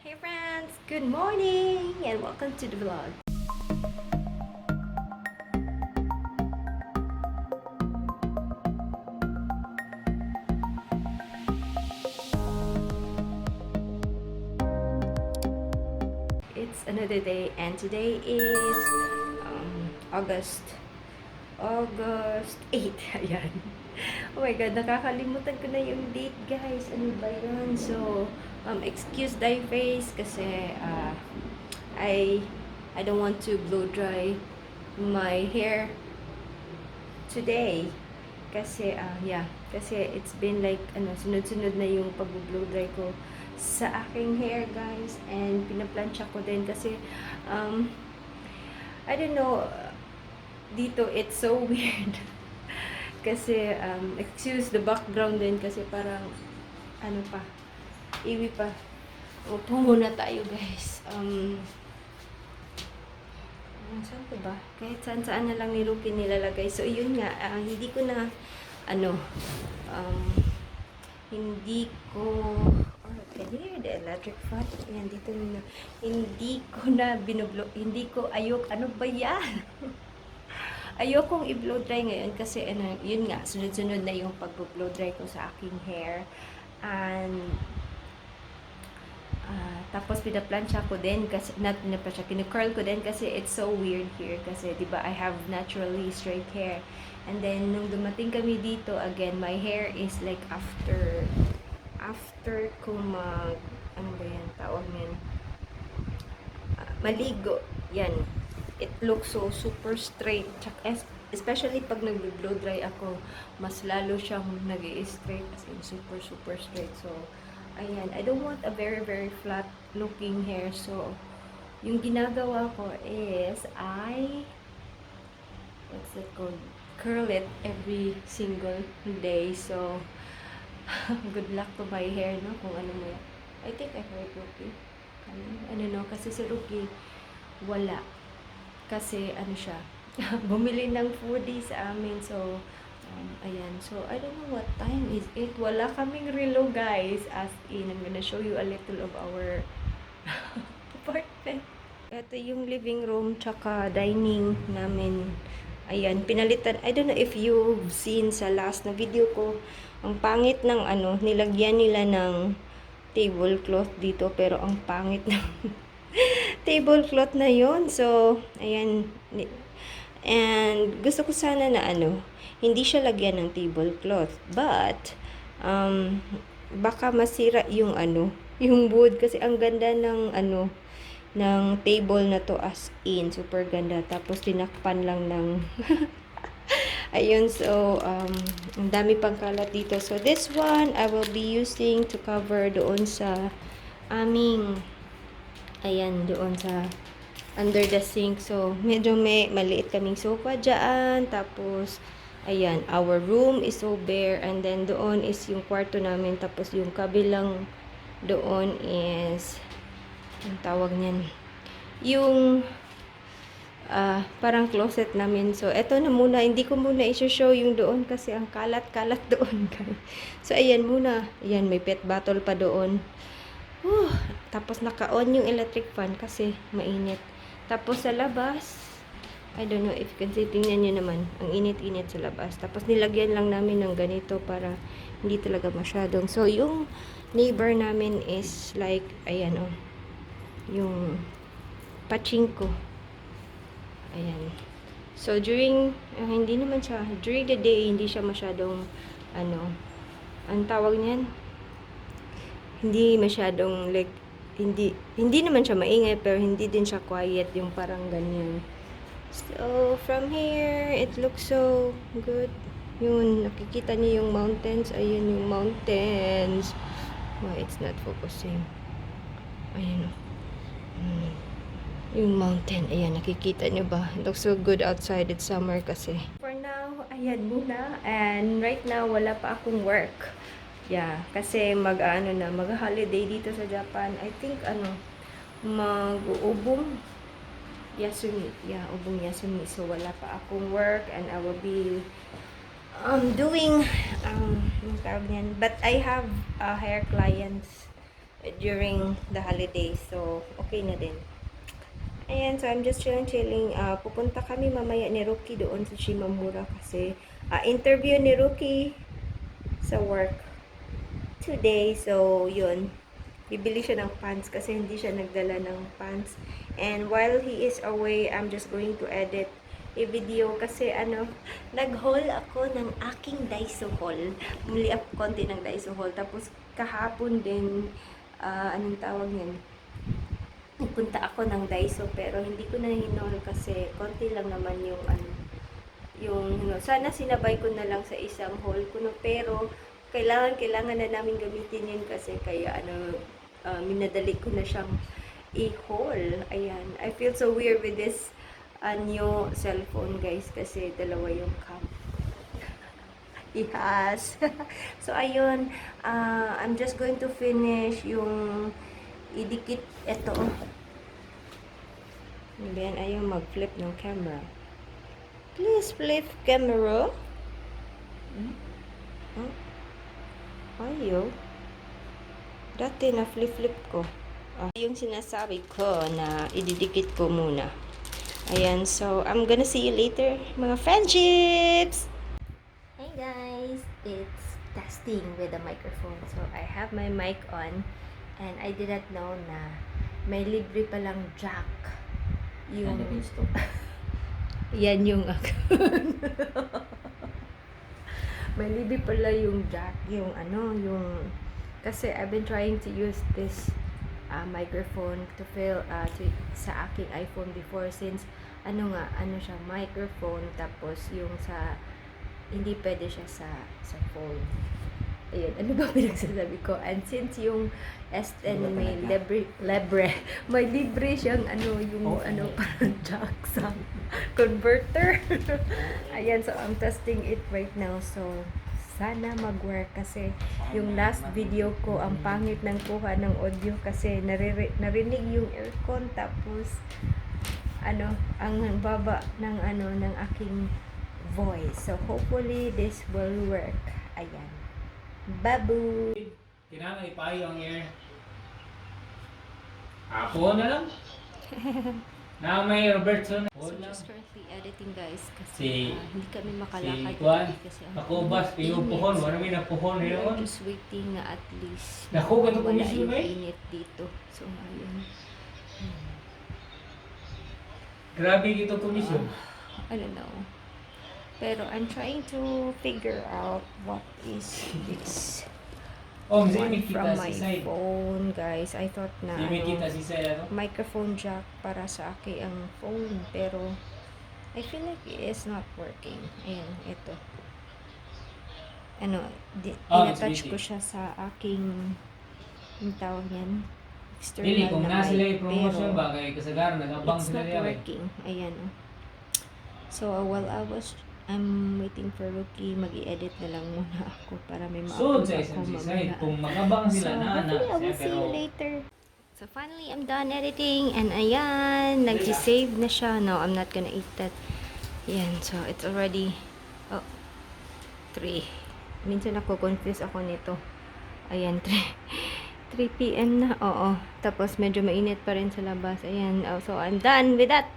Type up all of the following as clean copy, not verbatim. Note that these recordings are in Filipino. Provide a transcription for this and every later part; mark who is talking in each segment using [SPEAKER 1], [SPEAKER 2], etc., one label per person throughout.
[SPEAKER 1] Hey friends, good morning and welcome to the vlog. It's another day and today is August 8. Ayan. Oh my god, nakakalimutan ko na yung date, guys. Ano ba yun? So, excuse dye face kasi I don't want to blow dry my hair today. Kasi, kasi it's been like, sunod-sunod na yung pag-blow dry ko sa aking hair, guys. And pinaplansya ko din kasi, I don't know, dito it's so weird. Kasi, excuse the background din kasi parang, iwi pa. Upo muna tayo, guys. Saan ko ba? Kahit saan na lang ni Rookie nilalagay. So, yun nga, hindi ko na, hindi ko, can you hear the electric fan? Ayan, dito na, hindi ko na binublo, hindi ko ano ba yan? Ayokong i-blow dry ngayon kasi yun nga, sunod-sunod na yung pag-blow dry ko sa aking hair. And tapos pinaplansya ko din kasi kinu-curl ko din kasi it's so weird here kasi 'di ba I have naturally straight hair. And then nung dumating kami dito again, my hair is like after ko ano ba yan tawag niyan? Maligo. Yan. It looks so super straight. Especially pag nag-blow dry ako, mas lalo siyang nag-i-straight as in super straight. So, ayan. I don't want a very flat looking hair. So, yung ginagawa ko is what's it called? Curl it every single day. So, good luck to my hair, no? Kung ano mo. I think I heard Rookie. Kasi si Rookie, wala. Kasi siya, bumili ng foodie sa amin. So, ayan. So, I don't know what time is it. Wala kaming relo, guys. As in, I'm gonna show you a little of our apartment. Ito yung living room tsaka dining namin. Ayan, pinalitan. I don't know if you've seen sa last na video ko. Ang pangit ng nilagyan nila ng tablecloth dito. Pero ang pangit ng tablecloth na yon. So, ayan. And gusto ko sana na hindi siya lagyan ng tablecloth. But, baka masira yung yung wood. Kasi ang ganda ng ng table na to as in. Super ganda. Tapos, tinakpan lang ng ayun. So, ang dami pang kalat dito. So, this one, I will be using to cover doon sa aming ayan, doon sa under the sink. So, medyo may maliit kaming sofa dyan. Tapos, ayan, our room is so bare. And then, doon is yung kwarto namin. Tapos, yung kabilang doon is, ang tawag niyan, yung parang closet namin. So, eto na muna. Hindi ko muna i-show yung doon kasi ang kalat-kalat doon, guys. So, ayan muna. Ayan, may pet bottle pa doon. Tapos naka-on yung electric fan kasi mainit. Tapos sa labas, I don't know if you can see, tingnan nyo naman, ang init-init sa labas. Tapos nilagyan lang namin ng ganito para hindi talaga masyadong. So yung neighbor namin is like, ayan yung Pachinko. Ayan. So during, hindi naman siya, during the day, hindi siya masyadong, ang tawag niyan, hindi masyadong like hindi naman siya maingay pero hindi din siya quiet yung parang ganyan. So from here it looks so good. Yun, nakikita niyo yung mountains. Ayun yung mountains. Why it's not focusing? Ayun yung mountain. Ayan, nakikita niyo ba? It looks so good outside. It's summer kasi. For now, ayan muna. And right now wala pa akong work. Yeah, kasi mag-holiday dito sa Japan. I think mag-ubong Yasumi. Yeah, ubong Yasumi. So wala pa akong work and I will be doing yung tawag niyan. But I have hair clients during the holidays. So, okay na din. Ayan, so I'm just chilling. Pupunta kami mamaya ni Rookie doon sa Shimamura kasi interview ni Rookie sa work today. So, yun. Bibili siya ng pants kasi hindi siya nagdala ng pants. And while he is away, I'm just going to edit a video kasi nag-haul ako ng aking Daisohol. Bumili ako konti ng Daisohol. Tapos kahapon din, anong tawag yan? Nagpunta ako ng Daiso pero hindi ko na hinol kasi konti lang naman yung sana sinabay ko na lang sa isang haul ko pero kailangan na namin gamitin yun kasi kaya minadali ko na siyang i-haul. Ayan, I feel so weird with this new cellphone guys kasi dalawa yung cam. Yes. So ayun, I'm just going to finish yung idikit ito. Then ayaw mag-flip ng camera. Please flip camera. Ayaw. Dati na flip ko. Yung sinasabi ko na ididikit ko muna. Ayan, so I'm gonna see you later, mga Fwenships! Hey guys, it's testing with the microphone. So I have my mic on and I didn't know na may libre palang jack. Yung yan yung may libre pala yung jack, yung kasi I've been trying to use this microphone to sa aking iPhone before since siya microphone tapos yung sa hindi pwede siya sa phone. Ayun, ano ba pinagsasabi ko? And since yung S10 may may libre siyang parang jack sa converter. Ayan, so I'm testing it right now. So sana mag-work kasi yung last video ko ang pangit ng kuha ng audio kasi narinig yung aircon tapos ang baba ng ng aking voice. So hopefully this will work. Ayan. Babu.
[SPEAKER 2] Kailangan ipayo ang air. Apo na lang. Na may Robertson.
[SPEAKER 1] So just currently editing guys kasi hindi kami makalakad kasi
[SPEAKER 2] nakubas yung puhon, wala may napuhon
[SPEAKER 1] I'm just waiting at least
[SPEAKER 2] naku gato
[SPEAKER 1] wala
[SPEAKER 2] komisyon
[SPEAKER 1] yung
[SPEAKER 2] eh.
[SPEAKER 1] init dito. So ayun.
[SPEAKER 2] Grabe ito komisyon.
[SPEAKER 1] I don't know. Pero I'm trying to figure out what is this one from my phone, guys. I thought na microphone jack para sa akin ang phone, pero I feel like it is not working. Ayan, ito. Tinatouch ko siya sa aking yung tawag yan, external
[SPEAKER 2] Dili, kung
[SPEAKER 1] na
[SPEAKER 2] sila
[SPEAKER 1] mic,
[SPEAKER 2] yung promotion
[SPEAKER 1] pero
[SPEAKER 2] ba kay kasagaran nagabang
[SPEAKER 1] it's
[SPEAKER 2] sila
[SPEAKER 1] not working. Ayan. So while I'm waiting for Rookie, mag-i-edit na lang muna ako para may ma-upload ako mamaya.
[SPEAKER 2] Kung magabang sila na
[SPEAKER 1] hopefully I will see you later. So finally, I'm done editing and ayan, nag-save na siya. No, I'm not gonna eat that. Ayan, so it's already 3. Minsan confuse ako nito. Ayan, 3 p.m. na. Oo. Tapos medyo mainit pa rin sa labas. Ayan, so I'm done with that.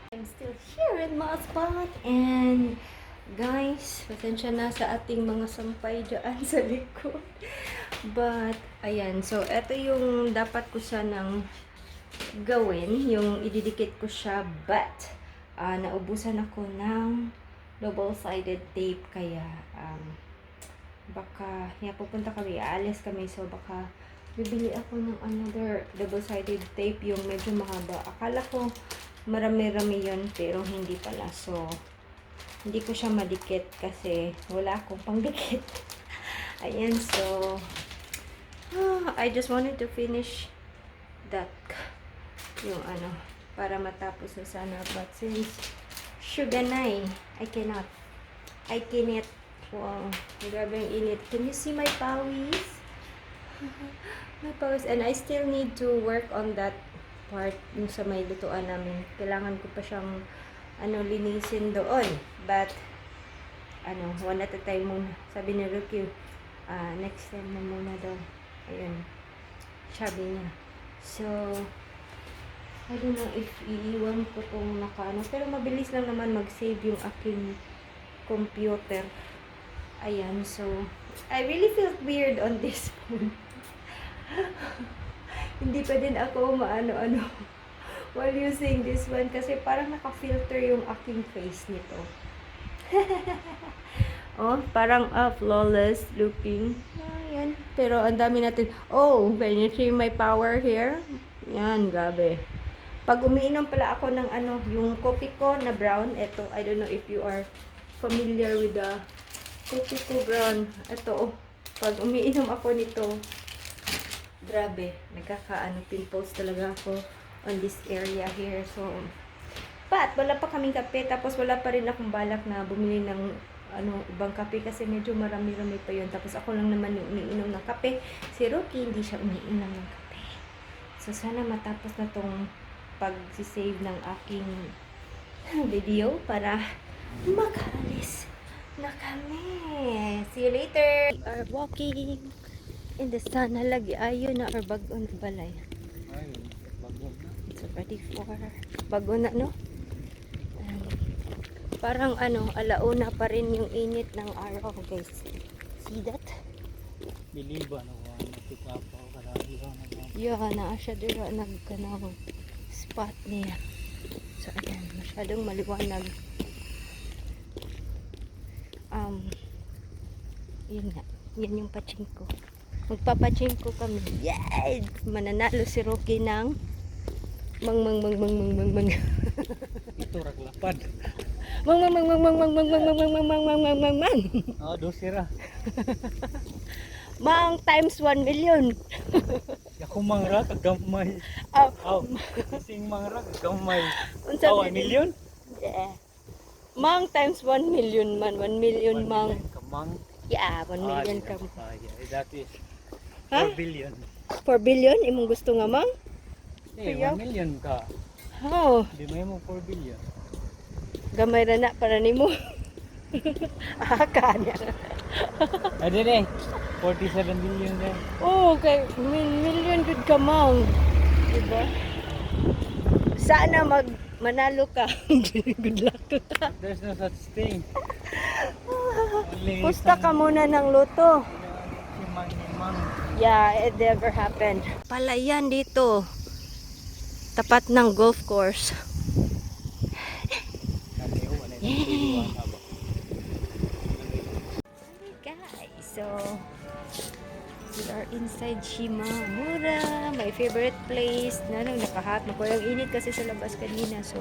[SPEAKER 1] I'm still here in my spot and guys, pasensya na sa ating mga sampay dyan sa likod. But, ayan, so ito yung dapat ko sanang gawin, yung ididikit ko siya, but naubusan ako ng double-sided tape kaya baka pupunta kami, aalis kami, so baka bibili ako ng another double-sided tape yung medyo mahaba. Akala ko marami-rami yun pero hindi pala, so hindi ko siya madikit kasi wala akong pangdikit. Ayan, so I just wanted to finish that yung para matapos na sana, but since Shuganay, I cannot. Wow, grabe ang init. Can you see my pawis? My pawis, and I still need to work on that part yung sa may lutuan namin. Kailangan ko pa siyang linisin doon, but one at a time muna. Sabi ni Rookie, next time na muna daw. Ayun. Sabi niya. So, I don't know if iiwan ko tong nakaano. Pero mabilis lang naman mag-save yung aking computer. Ayan, so, I really felt weird on this phone. Hindi pa din ako maano-ano while using this one kasi parang naka-filter yung aking face nito. Oh, parang flawless looking. Ayan. Pero ang dami natin. Oh, when you see my power here. Yan, grabe. Pag umiinom pala ako ng ano, yung coffee ko na brown, ito, I don't know if you are familiar with the coffee ko brown. Ito, oh, pag umiinom ako nito, grabe, nagkakaano, pimples talaga ako on this area here. So, but wala pa kaming kape, tapos wala pa rin akong balak na bumili ng ano, ibang kape kasi medyo marami-rami pa yun. Tapos ako lang naman yung umiinom ng kape. Si Rocky, hindi siya umiinom ng kape. So, sana matapos na tong pag-save ng aking video para makaalis na kami. See you later. We are walking in the sun. Halagi, ayun na or bago na balay. It's already 4. Bago na, no? Parang ano, alauna pa rin yung init ng araw, guys. See that?
[SPEAKER 2] Biliba na ko nakikapa o karamihan na.
[SPEAKER 1] Yeah, naa siya dira nagkanang spot niya. So ayan, masyadong maliwanag. Yun nga, yan yung pachinko. Magpapachinko kami. Yes! Mananalo si Rocky ng mang.
[SPEAKER 2] Ito raglapad.
[SPEAKER 1] Mang.
[SPEAKER 2] Dosira.
[SPEAKER 1] Mang times 1 million.
[SPEAKER 2] Ako mangra kagamay. Sing mangra kagamay.
[SPEAKER 1] Unsa
[SPEAKER 2] 1 million?
[SPEAKER 1] Yeah. Mang times 1 million man. 1 million mang.
[SPEAKER 2] Kamang.
[SPEAKER 1] Yeah, 1 million kam.
[SPEAKER 2] That is 4
[SPEAKER 1] Huh?
[SPEAKER 2] billion.
[SPEAKER 1] 4 billion imong gusto nga mang?
[SPEAKER 2] Eh, 1 million ka.
[SPEAKER 1] Oh,
[SPEAKER 2] Di may mo 4 billion.
[SPEAKER 1] gamay ra na para nimo. Kanya.
[SPEAKER 2] Ade de. 47 billion de.
[SPEAKER 1] Oh, kay million good ka mang. Diba? Sana manalo ka. Good luck to ta.
[SPEAKER 2] There's no such thing. Only
[SPEAKER 1] Pusta ka muna ng loto.
[SPEAKER 2] Mang.
[SPEAKER 1] Yeah, it never happened. Palayan dito. Tapat ng golf course. Yay! Guys, so we are inside Shimamura, my favorite place. Nakahat na ko yung init kasi sa labas kanina. So,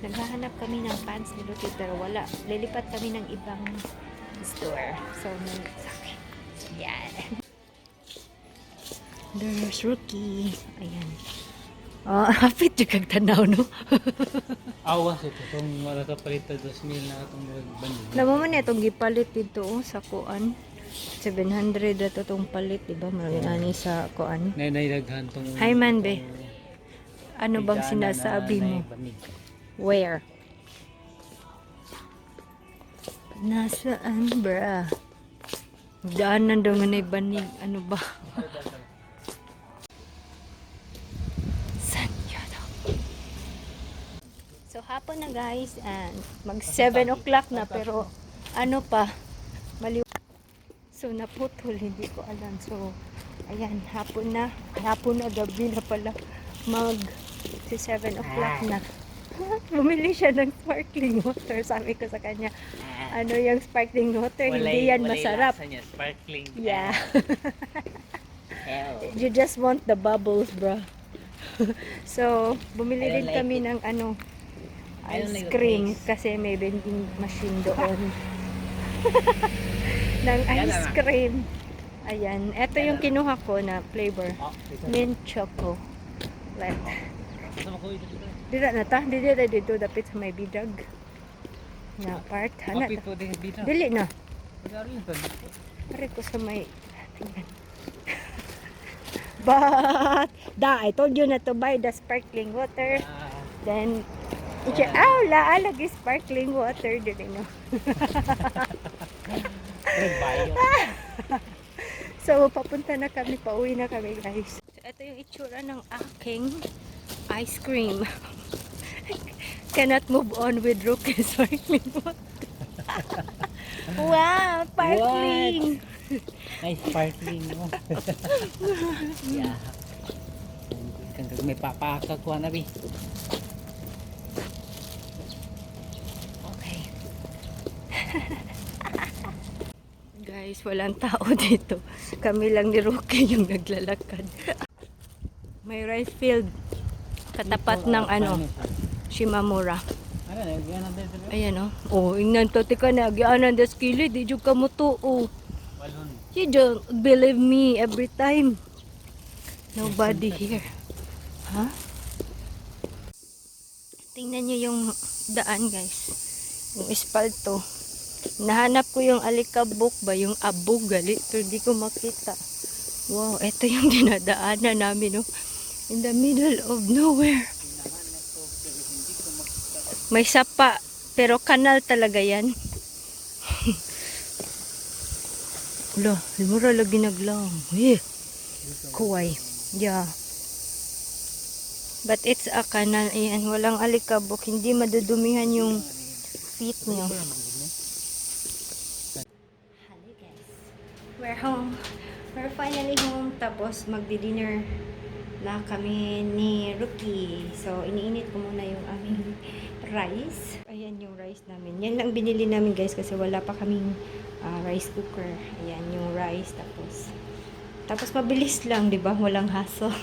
[SPEAKER 1] naghahanap kami ng pants ni Lucy pero wala. Lilipat kami ng ibang store. So, yeah. There's Rookie. Ayan. Hapit yung kagtanaw, no?
[SPEAKER 2] Awas ito. Itong wala ka palita 2,000 na itong bandi.
[SPEAKER 1] Naman na itong gipalit dito sa kuan. 700 na itong palit, diba? Marami sa kuan.
[SPEAKER 2] Naidaghan tong.
[SPEAKER 1] Hi man, be. Ano bang sinasabi mo? Where? Nasaan, bra? Daanan daw nga na banig. Ano ba? San yun? So, hapon na guys. And mag 7 o'clock na. Pero, ano pa? Maliw. So, naputol. Hindi ko alam. So, ayan. Hapon na. Hapon na. Gabi na pala. Mag 7 o'clock na. Bumili siya ng sparkling water. Sabi ko sa kanya, ano yung sparkling water? Hindi yan masarap.
[SPEAKER 2] Niya, sparkling.
[SPEAKER 1] Yeah. You just want the bubbles, bro. So, bumili din kami ng ano, ice cream kasi may vending machine doon. ng ice cream. Ayan. Ito yung kinuha ko na flavor. Mint choco. Like, dila na ta. Dila dito dapat sa may bidag. Na part. Hana ta. Dili na. Pare ko sa may. But, I told you na to buy the sparkling water. Then, lagi sparkling water. Dili no. So, papunta na kami. Pauwi na kami guys. ito yung itsura ng aking ice cream. Cannot move on with Rookie sparkling water. Wow, sparkling!
[SPEAKER 2] Nice sparkling mo. Yeah. Kang may papakakuha na, Bi.
[SPEAKER 1] Okay. Guys, walang tao dito. Kami lang ni Rookie yung naglalakad. May rice field. Katapat ng Shimamura.
[SPEAKER 2] Ano na, yan ang dito.
[SPEAKER 1] Ayan o. Oh, ingnan to. Tika na. Agyaanan das kilid. Di dyan ka mo to. Oh.
[SPEAKER 2] Balon.
[SPEAKER 1] You don't believe me every time. Nobody here. Ha? Tingnan nyo yung daan, guys. Yung espalto. Nahanap ko yung alikabok ba? Yung abog galit. Pero di ko makita. Wow, eto yung dinadaanan namin, no? In the middle of nowhere. May sapa, pero kanal talaga yan. Wala, mura lagi naglang. Eh, kuway. Yeah. But it's a canal. Ayan, walang alikabok. Hindi madudumihan yung feet nyo. Hello guys. We're home. We're finally home. Tapos magdi-dinner na kami ni Rookie. So, iniinit ko muna yung aming rice. Ayan yung rice namin. Yan lang binili namin guys kasi wala pa kaming rice cooker. Ayan yung rice. Tapos mabilis lang, di ba? Walang hassle.